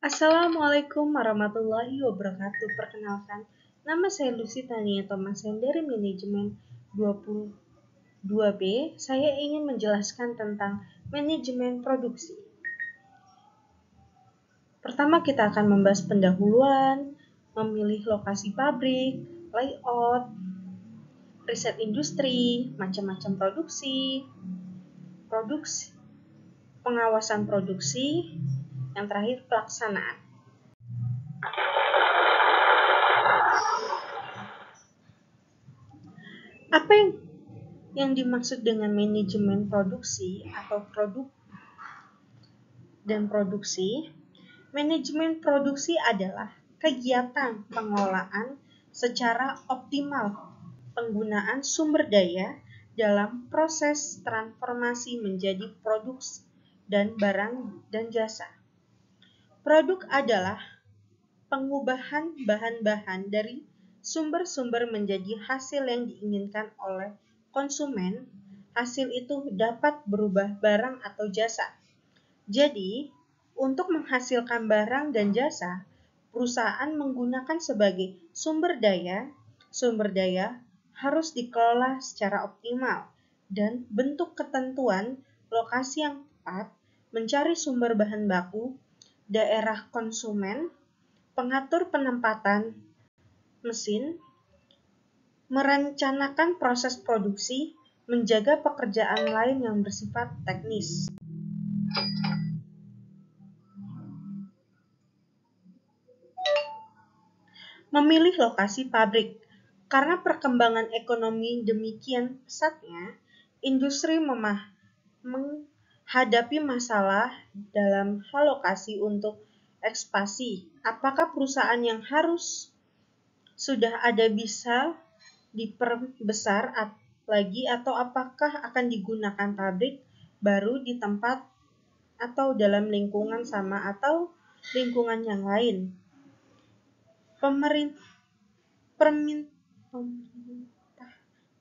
Assalamualaikum warahmatullahi wabarakatuh. Perkenalkan, nama saya Lucy Tania Thomasen dari Manajemen 22B. Saya ingin menjelaskan tentang manajemen produksi. Pertama, kita akan membahas pendahuluan, memilih lokasi pabrik, layout, riset industri, macam-macam produksi, pengawasan produksi, yang terakhir pelaksanaan. Apa yang dimaksud dengan manajemen produksi atau produk dan produksi? Manajemen produksi adalah kegiatan pengelolaan secara optimal penggunaan sumber daya dalam proses transformasi menjadi produk dan barang dan jasa. Produk adalah pengubahan bahan-bahan dari sumber-sumber menjadi hasil yang diinginkan oleh konsumen. Hasil itu dapat berubah barang atau jasa. Jadi, untuk menghasilkan barang dan jasa, perusahaan menggunakan sebagai sumber daya harus dikelola secara optimal dan bentuk ketentuan lokasi yang tepat, mencari sumber bahan baku, daerah konsumen, pengatur penempatan mesin, merencanakan proses produksi, menjaga pekerjaan lain yang bersifat teknis. Memilih lokasi pabrik. Karena perkembangan ekonomi demikian pesatnya, industri menghadapi masalah dalam hal lokasi untuk ekspansi. Apakah perusahaan yang sudah ada bisa diperbesar lagi atau apakah akan digunakan pabrik baru di tempat atau dalam lingkungan sama atau lingkungan yang lain?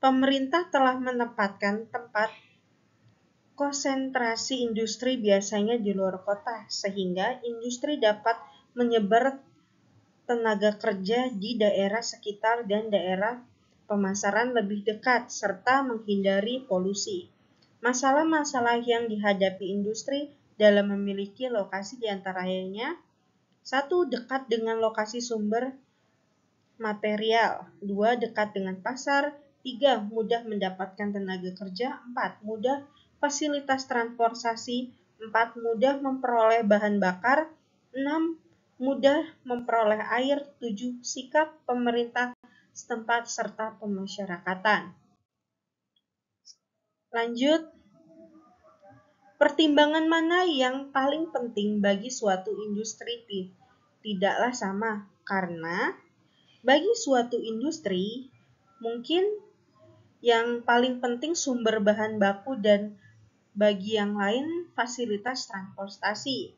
Pemerintah telah menempatkan tempat konsentrasi industri biasanya di luar kota, sehingga industri dapat menyebar tenaga kerja di daerah sekitar dan daerah pemasaran lebih dekat, serta menghindari polusi. Masalah-masalah yang dihadapi industri dalam memiliki lokasi diantaranya: 1. Dekat dengan lokasi sumber material. 2. Dekat dengan pasar. 3. Mudah mendapatkan tenaga kerja. 4. Mudah fasilitas transportasi. 4. Mudah memperoleh bahan bakar. 6. Mudah memperoleh air. 7. Sikap pemerintah setempat serta pemasyarakatan. Lanjut. Pertimbangan mana yang paling penting bagi suatu industri? Tidaklah sama, karena bagi suatu industri, mungkin yang paling penting sumber bahan baku dan bagi yang lain fasilitas transportasi.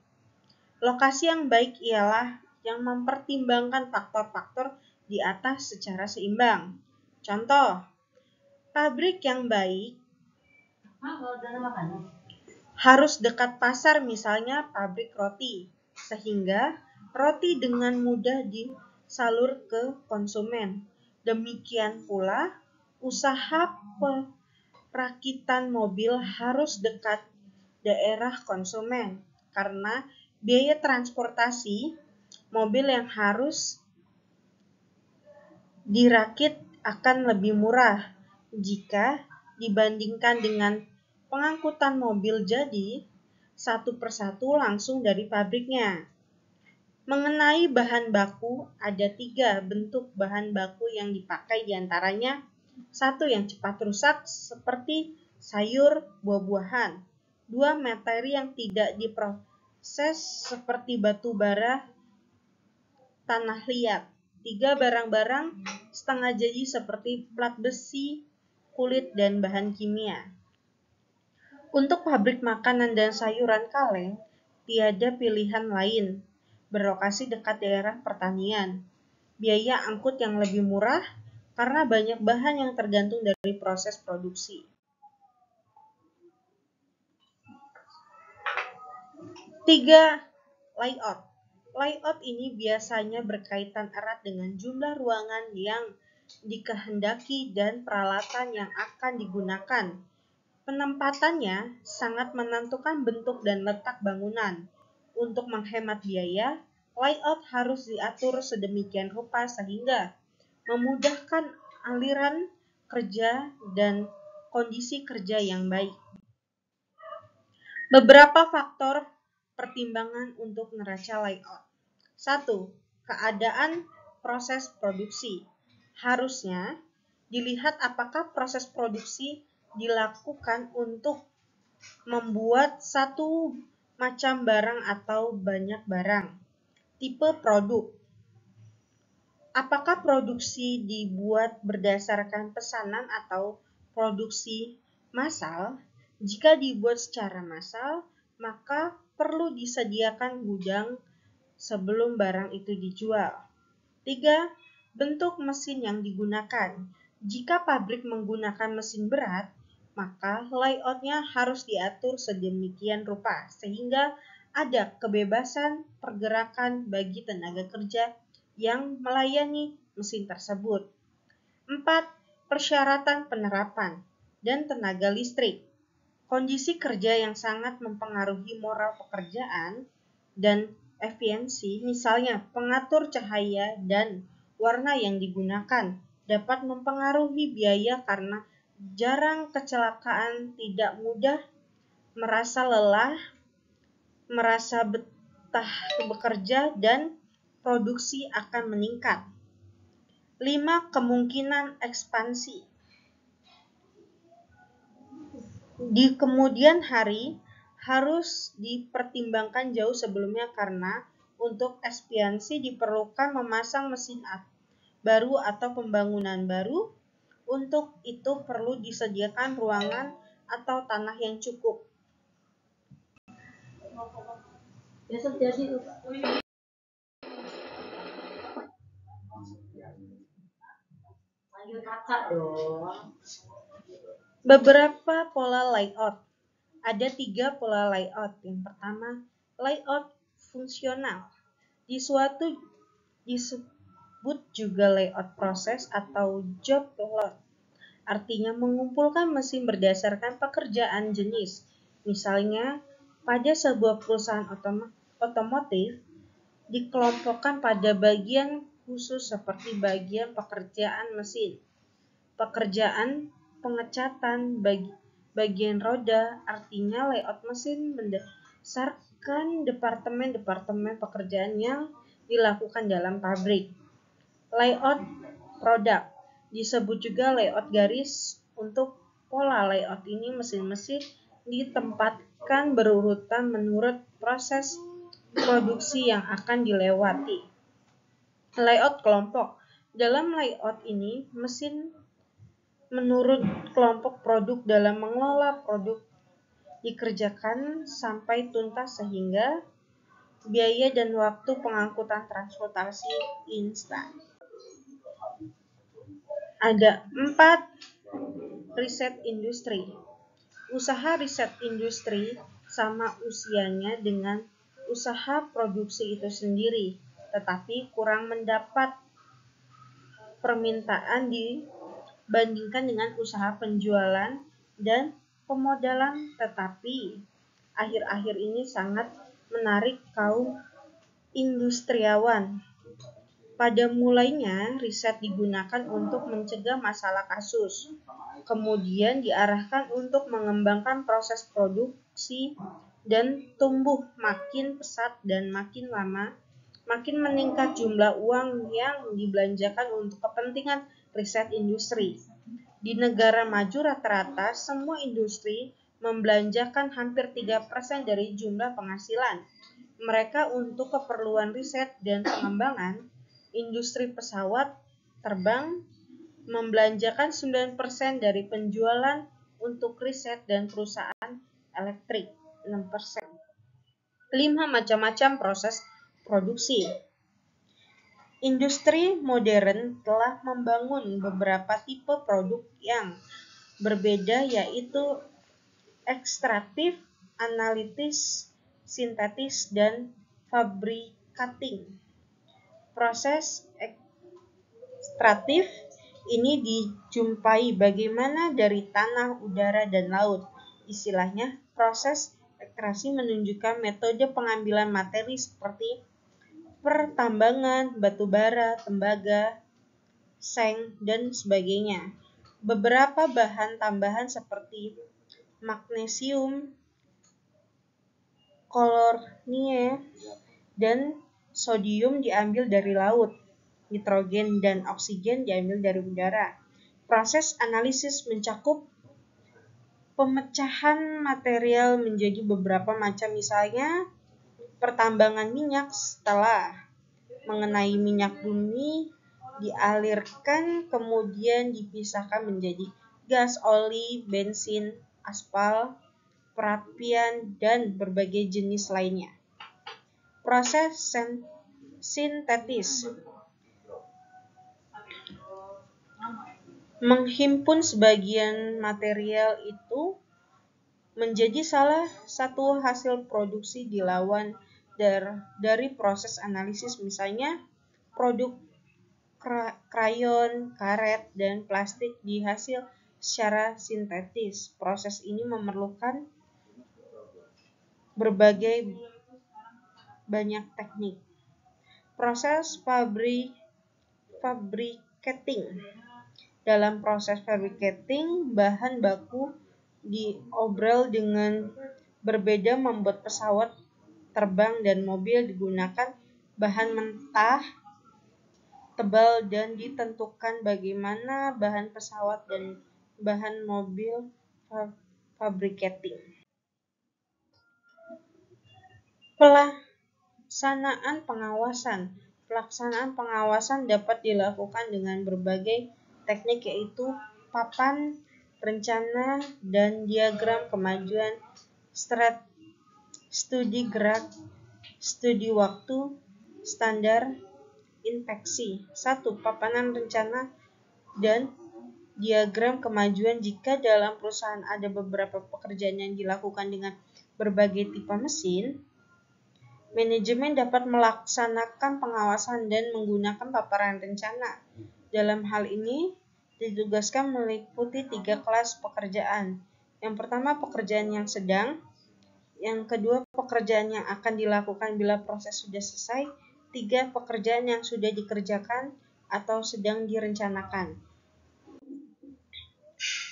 Lokasi yang baik ialah yang mempertimbangkan faktor-faktor di atas secara seimbang. Contoh, pabrik yang baik harus dekat pasar, misalnya pabrik roti, sehingga roti dengan mudah disalur ke konsumen. Demikian pula, usaha perakitan mobil harus dekat daerah konsumen, karena biaya transportasi mobil yang harus dirakit akan lebih murah jika dibandingkan dengan pengangkutan mobil jadi satu persatu langsung dari pabriknya. Mengenai bahan baku, ada 3 bentuk bahan baku yang dipakai, diantaranya: 1. Yang cepat rusak seperti sayur, buah-buahan. 2. Materi yang tidak diproses seperti batu bara, tanah liat. 3. Barang-barang setengah jadi seperti plat besi, kulit, dan bahan kimia. Untuk pabrik makanan dan sayuran kaleng, tiada pilihan lain. Berlokasi dekat daerah pertanian. Biaya angkut yang lebih murah karena banyak bahan yang tergantung dari proses produksi. 3. Layout. Layout ini biasanya berkaitan erat dengan jumlah ruangan yang dikehendaki dan peralatan yang akan digunakan. Penempatannya sangat menentukan bentuk dan letak bangunan. Untuk menghemat biaya, layout harus diatur sedemikian rupa sehingga memudahkan aliran kerja dan kondisi kerja yang baik. Beberapa faktor pertimbangan untuk neraca layout. 1. Keadaan proses produksi. Harusnya dilihat apakah proses produksi dilakukan untuk membuat satu macam barang atau banyak barang. Tipe produk. Apakah produksi dibuat berdasarkan pesanan atau produksi massal? Jika dibuat secara massal, maka perlu disediakan gudang sebelum barang itu dijual. 3. Bentuk mesin yang digunakan. Jika pabrik menggunakan mesin berat, maka layoutnya harus diatur sedemikian rupa sehingga ada kebebasan pergerakan bagi tenaga kerja yang melayani mesin tersebut. 4. Persyaratan penerapan dan tenaga listrik. Kondisi kerja yang sangat mempengaruhi moral pekerjaan dan efisiensi, misalnya pengatur cahaya dan warna yang digunakan, dapat mempengaruhi biaya karena jarang kecelakaan, tidak mudah merasa lelah, merasa betah bekerja, dan produksi akan meningkat. 5. Kemungkinan ekspansi. Di kemudian hari harus dipertimbangkan jauh sebelumnya karena untuk ekspansi diperlukan memasang mesin baru atau pembangunan baru. Untuk itu perlu disediakan ruangan atau tanah yang cukup. Beberapa pola layout. Ada 3 pola layout. Yang pertama, layout fungsional. Disebut juga layout proses atau job lot. Artinya mengumpulkan mesin berdasarkan pekerjaan jenis. Misalnya, pada sebuah perusahaan otomotif dikelompokkan pada bagian khusus seperti bagian pekerjaan mesin, pekerjaan pengecatan, bagian roda. Artinya layout mesin berdasarkan departemen-departemen pekerjaan yang dilakukan dalam pabrik. Layout produk disebut juga layout garis. Untuk pola layout ini mesin-mesin ditempatkan berurutan menurut proses produksi yang akan dilewati. Layout kelompok. Dalam layout ini mesin menurut kelompok produk dalam mengelola produk dikerjakan sampai tuntas sehingga biaya dan waktu pengangkutan transportasi instan. Ada 4 riset industri. Usaha riset industri sama usianya dengan usaha produksi itu sendiri, tetapi kurang mendapat permintaan dibandingkan dengan usaha penjualan dan pemodalan, tetapi akhir-akhir ini sangat menarik kaum industriawan. Pada mulanya, riset digunakan untuk mencegah masalah kasus, kemudian diarahkan untuk mengembangkan proses produksi dan tumbuh makin pesat dan makin lama makin meningkat jumlah uang yang dibelanjakan untuk kepentingan riset industri. Di negara maju rata-rata semua industri membelanjakan hampir 3% dari jumlah penghasilan mereka untuk keperluan riset dan pengembangan. Industri pesawat terbang membelanjakan 9% dari penjualan untuk riset dan perusahaan elektrik 6%. 5. Macam-macam proses produksi. Industri modern telah membangun beberapa tipe produk yang berbeda, yaitu ekstraktif, analitis, sintetis, dan fabrikatif. cutting. Proses ekstraktif ini dijumpai bagaimana dari tanah, udara, dan laut. Istilahnya, proses ekstraksi menunjukkan metode pengambilan materi seperti pertambangan, batu bara, tembaga, seng, dan sebagainya. Beberapa bahan tambahan seperti magnesium, kolornia, dan sodium diambil dari laut. Nitrogen dan oksigen diambil dari udara. Proses analisis mencakup pemecahan material menjadi beberapa macam, misalnya pertambangan minyak setelah mengenai minyak bumi dialirkan kemudian dipisahkan menjadi gas, oli, bensin, aspal, perapian, dan berbagai jenis lainnya. Proses sintetis menghimpun sebagian material itu menjadi salah satu hasil produksi dilawan dari proses analisis, misalnya produk krayon, karet, dan plastik dihasil secara sintetis. Proses ini memerlukan berbagai banyak teknik. Proses fabricating. Dalam proses fabricating, bahan baku diobrol dengan berbeda membuat pesawat terbang dan mobil digunakan bahan mentah tebal dan ditentukan bagaimana bahan pesawat dan bahan mobil fabricating. Pelaksanaan pengawasan dapat dilakukan dengan berbagai teknik, yaitu papan rencana dan diagram kemajuan, studi gerak, studi waktu, standar inspeksi. 1. Papanan rencana dan diagram kemajuan. Jika dalam perusahaan ada beberapa pekerjaan yang dilakukan dengan berbagai tipe mesin, manajemen dapat melaksanakan pengawasan dan menggunakan paparan rencana. Dalam hal ini, ditugaskan meliputi 3 kelas pekerjaan. Yang pertama, pekerjaan yang sedang. Yang kedua, pekerjaan yang akan dilakukan bila proses sudah selesai. 3. Pekerjaan yang sudah dikerjakan atau sedang direncanakan.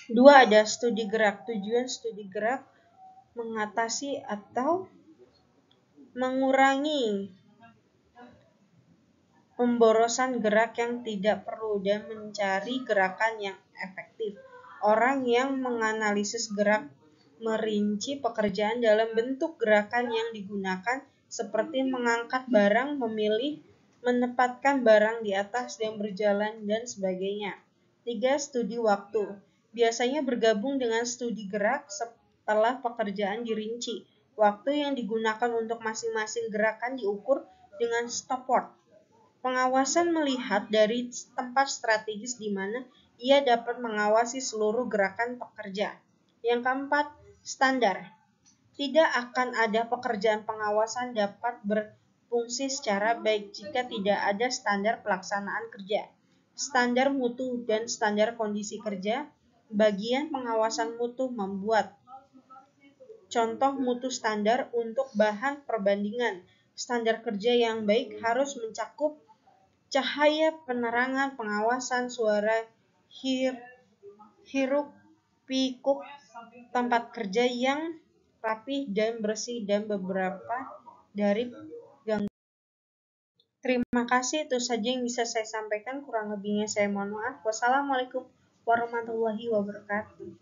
2. Ada studi gerak. Tujuan studi gerak mengatasi atau mengurangi pemborosan gerak yang tidak perlu dan mencari gerakan yang efektif. Orang yang menganalisis gerak merinci pekerjaan dalam bentuk gerakan yang digunakan, seperti mengangkat barang, memilih, menempatkan barang di atas dan berjalan, dan sebagainya. 3. Studi waktu. Biasanya bergabung dengan studi gerak setelah pekerjaan dirinci. Waktu yang digunakan untuk masing-masing gerakan diukur dengan stopwatch. Pengawasan melihat dari tempat strategis di mana ia dapat mengawasi seluruh gerakan pekerja. Yang keempat, standar. Tidak akan ada pekerjaan pengawasan dapat berfungsi secara baik jika tidak ada standar pelaksanaan kerja, standar mutu, dan standar kondisi kerja. Bagian pengawasan mutu membuat contoh mutu standar untuk bahan perbandingan. Standar kerja yang baik harus mencakup cahaya, penerangan, pengawasan, suara, hiruk pikuk, tempat kerja yang rapi dan bersih, dan beberapa dari gangguan. Terima kasih, itu saja yang bisa saya sampaikan. Kurang lebihnya saya mohon maaf. Wassalamualaikum warahmatullahi wabarakatuh.